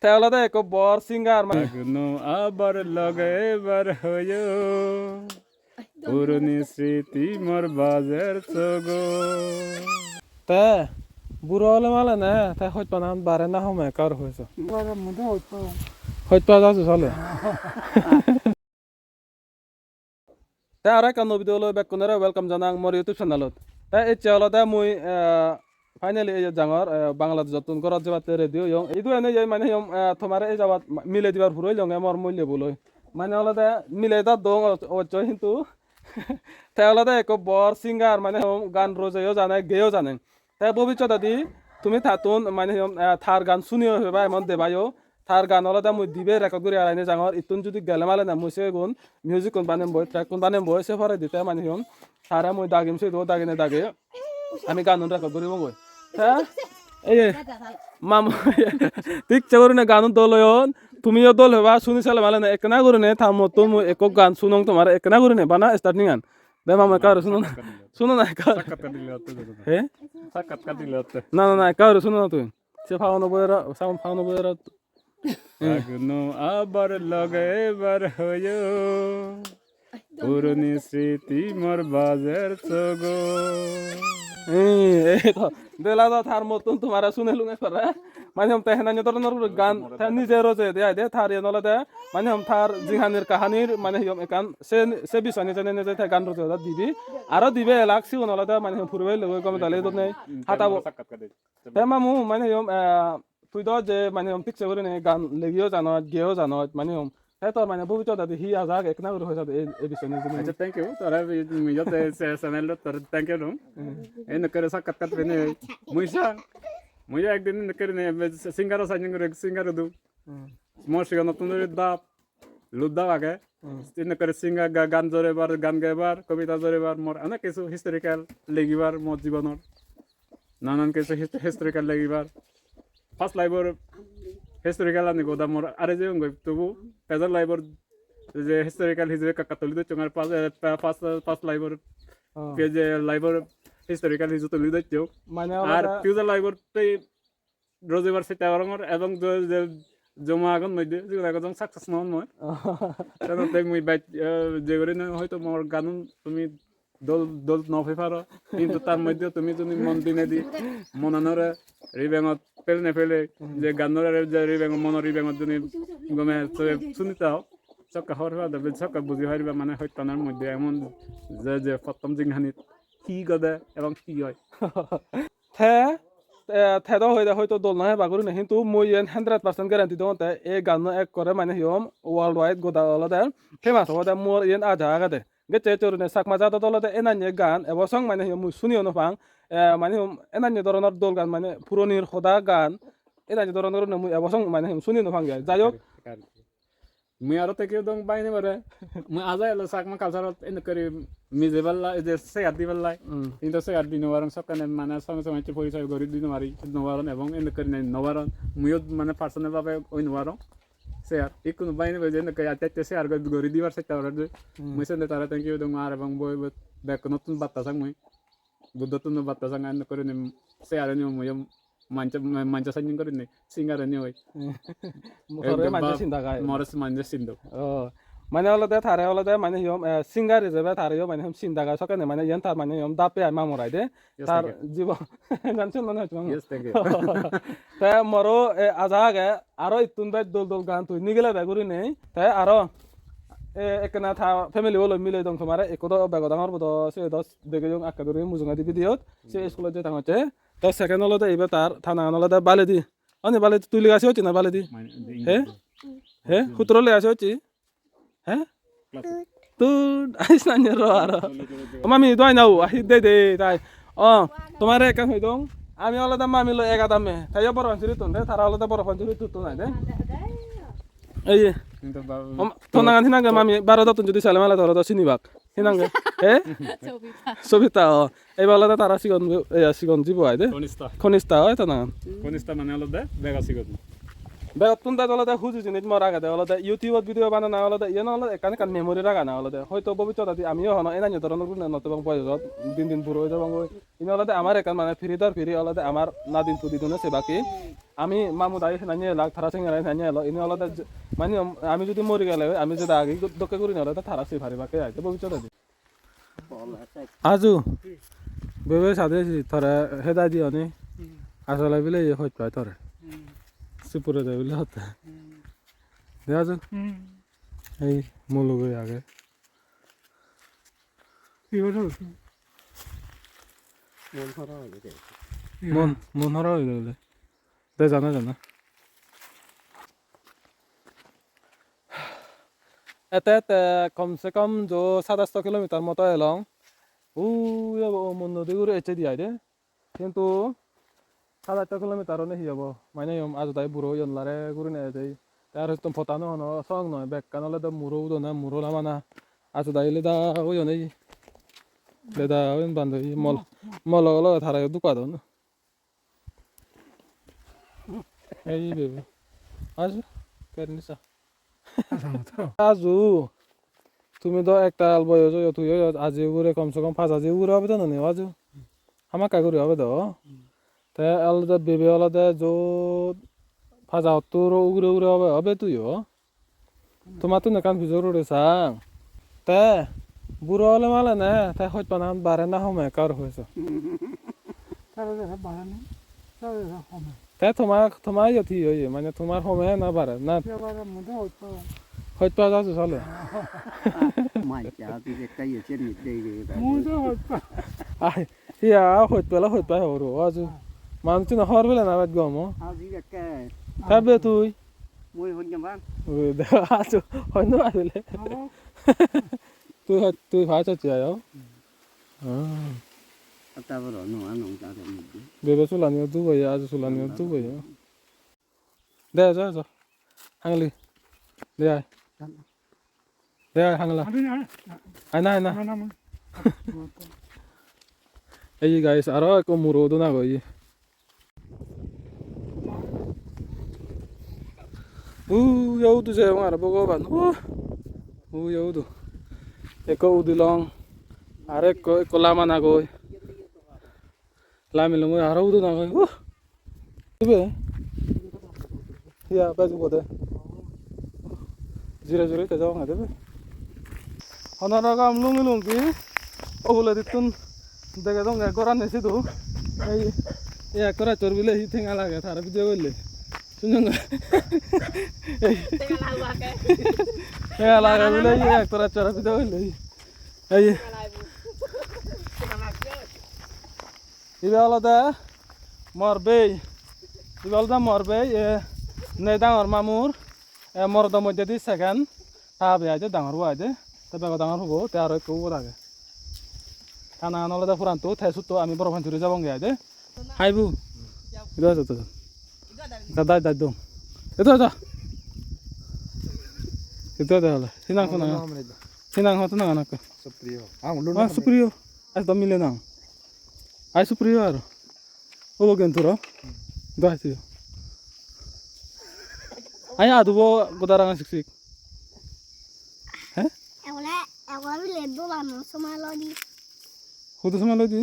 তাহলে এক বড় সিঙ্গার এখনো আবার লগে এবার হইও পুরনি স্মৃতি মোর বাজার চগো তে বুড়ো হলে মালে না তাই হইত পানা বারে না সময় কার হয়েছে হইত পা যাচ্ছে চলে তাই আর একটা নবী হলো বেকুনের ওয়েলকাম জানাং মোর ইউটিউব চ্যানেলত তাই এই চ্যানেলতে মুই ফাইনালি এই জাঙর বাংলাদেশ যতন করার যাবাতে রেডিও ইয়ং এইটো এনে যাই মানে ইয়ং তোমার এই যাবাত মিলে দিবার ফুরই লং আমার মূল্য বলই মানে হলদে মিলে তা দং অচ কিন্তু তাই হলদে এক বড় সিঙ্গার মানে গান রোজেও জানে গেয়েও জানে তাই ভবিষ্যৎ দি তুমি থাতুন মানে থার গান শুনিও হেবা এমন দেবাইও থার গান হলদে মুই দিবে রেকর্ড করে আইনে জাঙর ইতুন যদি গেলে মালে না মুসে গুণ মিউজিক কোন বানেম বই ট্র্যাক কোন বানেম বই সে ফরে দিতে মানে তারা মুই দাগিম সে দো দাগিনে দাগে আমি গান রেকর্ড করিব বই হ্যাঁ এই মামু ঠিক চগরনে গান দল তুমিও দল হবা শুনি চালে মালে না একনা করনে থাম তুম এক গান শুনং তোমার একনা করনে বানা স্টার্টিং গান দে মামা কার শুনো না কার হে সাক্ষাৎকার দিলে হচ্ছে না না না কার শুনো না তুই সে ফাউনো বইরা সাউন্ড ফাউনো বইরা এখনো আবার লগে এবার হইও পুরনি স্মৃতি মোর বাজার চগো এই তো দেলা তো থার মতন তোমার শুনে লুঙে করে মানে हम तेहनानि ধরনের গান তার নিজে রোজে দেয় দে থার নলে দে মানে हम থার জিহানির কাহানির মানে हम একান সে বিছানি জানে নে যে গান রোজে দিবি আরো দিবে লাগছি নলে দে মানে ফুরবে লগে কম দালে তো নাই হাতাবো তে মামু মানে हम তুই তো যে মানে हम পিকচার করে নে গান লেগিও জানো গেও জানো মানে हम তোর মানে ভবিষ্যৎ হি আজাক এক না করে হইছে এই বিছানি আচ্ছা থ্যাংক ইউ তোরা মিজতে চ্যানেল তোর থ্যাংক ইউ এই নকরে সাক্ষাৎকার পেনে মুই একদিন নকরে সিঙ্গার সাইনিং করে সিঙ্গার দু মোর সিঙ্গার নতুন দাপ লুদা আগে নকরে সিঙ্গার গান জোরেবার গান গাইবার কবিতা জোরেবার মোর অনেক কিছু হিস্টোরিক্যাল লেগিবার মোর জীবনের নানান কিছু হিস্টোরিক্যাল লেগিবার ফার্স্ট লাইভর হিস্টোরিক্যাল আনি গোদা মোর আরে যে তবু পেজার লাইভর যে হিস্টোরিক্যাল হিসেবে কাকাতলি চঙার পাঁচ লাইভর পেজে লাইভর হিস্টোরিক্যাল হিসেবে তুলি দিচ্ছ আর ফিউচার লাইভর তাই রোজেবার সেটা রঙর এবং জমা আগুন মধ্যে যেগুলো একদম সাকসেস নহন মই তাই মুই বাইক যে করে হয়তো মোর গান তুমি দল দল নফে পারো কিন্তু তার মধ্যে তুমি যদি মন দিনে দি মনানরে রিবেঙত ফেলে নে ফেলে যে গানরে যে রিবেঙ মন রিবেঙত যদি গমে শুনিতাও চক্কা হরবা দেবে চক্কা বুঝি হরিবা মানে হত্যানার মধ্যে এমন যে প্রথম জিংহানিত কি গদে এবং কি হয় থেদা হয়তো দল নয় বাগুরি না কিন্তু মই 100% গ্যারান্টি দো এই গান এক করে মানে হিম ওয়ার্ল্ড ওয়াইড গোদা হলদে ফেমাস হদে মোর ইয়েন আজা আগাদে গেতে চরনে সাকমা জাতা দলতে এনানি গান এবং সং মানে হিম শুনিও নফাং মানে এনানি ধরনের দল গান মানে পুরনির খোদা গান এনানি ধরনের মুই এবং সং মানে হিম শুনি নফাং যায় যাই হোক মুই আরো থেকে দং বাইনে বারে মুই আজা এলো সাকমা কালচারত এন করে মিজে বাল্লা যে সে আদি বাল্লাই কিন্তু সে আদি নবারং সকানে মানে সঙ্গে সঙ্গে পরিচয় গরি দিন মারি নবারন এবং এন করে নবারন মুইও মানে পার্সোনাল ভাবে ওই নবারং সে আর ইকুন বাইনে বাজে এন করে আতে সে আর গরি দিবার সে তার মুই সে তারা থ্যাংক ইউ দং আর এবং বই ব্যাক নতুন বার্তা সাং মুই বুদ্ধতুন বার্তা সাং এন করে সে আর নিও মুই manca saking করে নে সিঙ্গার নে ওই মরে manca চিন্তা গায় মরে manca সিন্ধু মানে হলদে থারে হলদে মানে হিম সিঙ্গার হিসেবে থারেও মানে হিম চিন্তা গায় সকানে মানে ইয়ান তার মানে হিম দাপে আই মামরাই দে তার জীবন গানছেন মনে হচ্ছে তা মরো আজা আগে আরো ইতুন বাই দল দল গান তুই নিগেলে বেগুরি নেই তাই আরো একনা থা ফ্যামিলি হলো মিলে দং তোমারে একদো বেগদাঙর বদ সে দস দেখে জং আকাদুরি মুজুঙা দি ভিডিওত সে স্কুলে যে তাঙতে তো সেকেন্ড হলদে এইবার তার থানা হলদে বালেদি অনে বালেদি তুই লিগাছি হচ্ছে না বালেদি হে হে হুতর লিগাছি হচ্ছে হে তুই আইস না র আর মামি দই নাও আহি দে দে তাই তোমার একান হই দং আমি হলদে মামি লো একাদামে তাই বড় ফাঞ্চুরি তুন দে তারা হলদে বড় ফাঞ্চুরি তুত নাই দে এই তোনাগান হিনাঙ্গে মামি 12 দতন যদি সালে মালা ধরো চিনিবাক হিনাঙ্গে হে সবিতা এই বলতে তারা সিগন জীব হয় দে খনিস্তা হয় তো না খনিস্তা মানে হলো দে বেগা সিগন বেগত তুন দা হলদে হুজি জিনিস মরা গাদে হলদে ইউটিউবত ভিডিও বানানা হলদে ইয়েন হলদে একানে কান মেমোরি রাখা না হলদে হয়তো ভবিষ্যৎ আমিও হন এনানি ধরনের গুণ নতবং বয়সত দিন দিন বুড়ো হয়ে যাবং ইন হলদে আমার একান মানে ফ্রি দর ফ্রি হলদে আমার নাদিন পুদি দুনে সে বাকি আমি মামুদ আই নানি লাগ থারা সিঙ্গার নানি এলো ইনি আলাদা মানে আমি যদি মরে গেলে আমি যদি আগে দক্কে করি না হলে থারা সি ভারি বাকে আইতে ভবিষ্যতে দি আজু বেবে সাদে থরে হেদা দিও নি আসলে বিলে হইত পায় থরে সুপুরে যাই বিলে হতে দে আজু এই মুলুগে আগে কি হলো মন হরা হয়ে গেলে দে জানা জানা এতে কমসে কম जो 27 কিলোমিটার মতো এলাম মন নদী ঘুরে এসে দিয়ে দে কিন্তু 27 কিলোমিটারও নেই যাব মানে আজ তাই বুড়ো ইনলারে ঘুরে নিয়ে যাই তার হয়তো ফতানো হনো সং নয় বেকানলে তো মুরো না মুরো লামানা আজ তাই লেদা ওই নেই লেদা ওই বান্ধবী মল গলো থারা দুকা দন এই বেবি আজ কেনিসা আজু তুমি তো একটা বয়স তুই আজি উড়ে কমসে কম 5 আজি উড়ে হবে তো না আজু আমার কাকুরি হবে তো তাই আলাদা বেবে আলাদা যো 5 তোর উড়ে উড়ে হবে হবে তুইও তোমার তো নাকান ভিজর উড়ে সাং তে বুড়ো হলে মালে না তাই হয়তো পানা বারে না সময় কার হয়েছে তাই তোমার ইয়তি হয়ে মানে তোমার সময় না বারে না হয়তো যাচ্ছে চলে ইয়া হয়তো হরো আজ মানুষ না হর বেলা না বাদ গম খাবে তুই আজ হয় না আসলে তুই ভাই চাচ্ছি আয় বেবে চুলানিও দুবই আজ চুলানিও দুবই দে যা যা হাঙলি দে আয় দে আয় হাঙলা আয় না এই গাইস আরো এক মুরোদো না গই yaudu je ngara bogo ban yaudu eko udilong are ko lama na goi lami longo ara udu na goi be ya bazu bode jira te jaw ngade be honara gam lung ki obule ditun dege dong ga goran nesi du ei ya kora chorbile hi thenga lage thara video golle सुनूंगा ये लागा बोले ये एक तरह चरा भी दो ले ये वाला दा मरबे ये नहीं डांगर मामूर मरद मध्य दी सेकंड ताब या जे डांगर हुआ जे तब का डांगर हो त्यार को बोला के खाना नला दा पुरान तो थे सुतो आमी बरो भांचुरी जाबंगे जे हाइबू इधर तो दादा दादू itu aja sinang hotu nang anak suprio as domile nang ai suprio aro obo genturo do asio ai adu bo godaranga siksik Agora le dolano somalodi hudu somalodi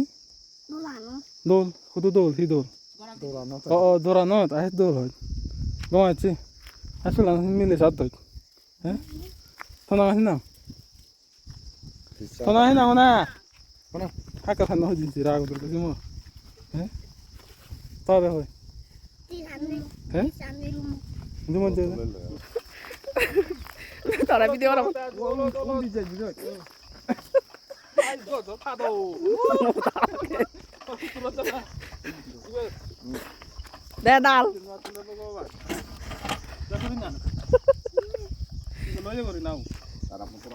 dolano dol hudu dol hi dol dorano ai dol hoy Gomati, asal lang mili satu, tanah hinang mana, hakar tanah hujin si ragu tu semua, tahu dah hoy, cuma je, tahu video orang, Dedal.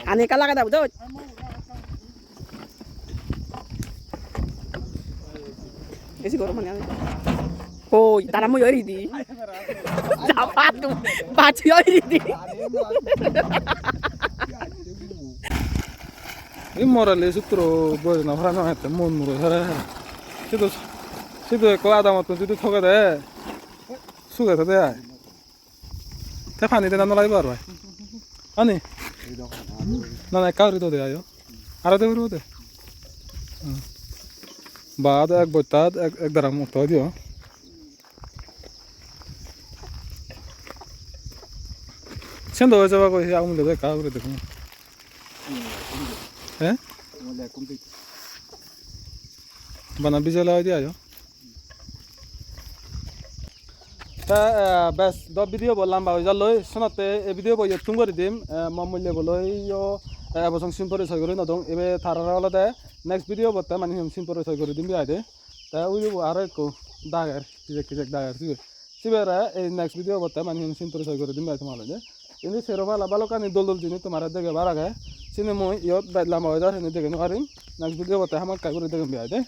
Ani kala kada betul. Isi goroman ya. Oh, tanamu yori di. Dapat tu, baju yori di. ini moral sutro boy na hara na hete mon muro hara sido ko adam to sido thoga de suga de ay te pani de na lai bar bhai ani na kauri to de ayo ara de uro de बाद एक बोतल एक दरम तो दियो সেন্দ হয়ে যাবা কই আগুন দেবে কা করে দেখুন হ্যাঁ বানা বিজলা হয়ে দিয়া তা বেশ দ ভিডিও বললাম বা যা লই শোনাতে এই ভিডিও বই তুম করে দিম মূল্য বলই এবছর সিম পরিচয় করে নদং এবে থারার হলদে নেক্সট ভিডিও বলতে মানে সিম পরিচয় করে দিম বিয়াদে তা ওই আরো একটু দাগের কিজেক দাগের সিবেরা এই নেক্সট ভিডিও বলতে মানে সিম পরিচয় করে দিম বিয়া তোমার কিন্তু সেরকম ভালো কানি দোল দোল জিনিস তোমার দেখে বার আগে সিনে মই ইয়ত বাইলাম হয়ে যায় দেখে নোৱাৰিম নেক্সট ভিডিও বলতে আমার কাই করে দেখে বিয়াদে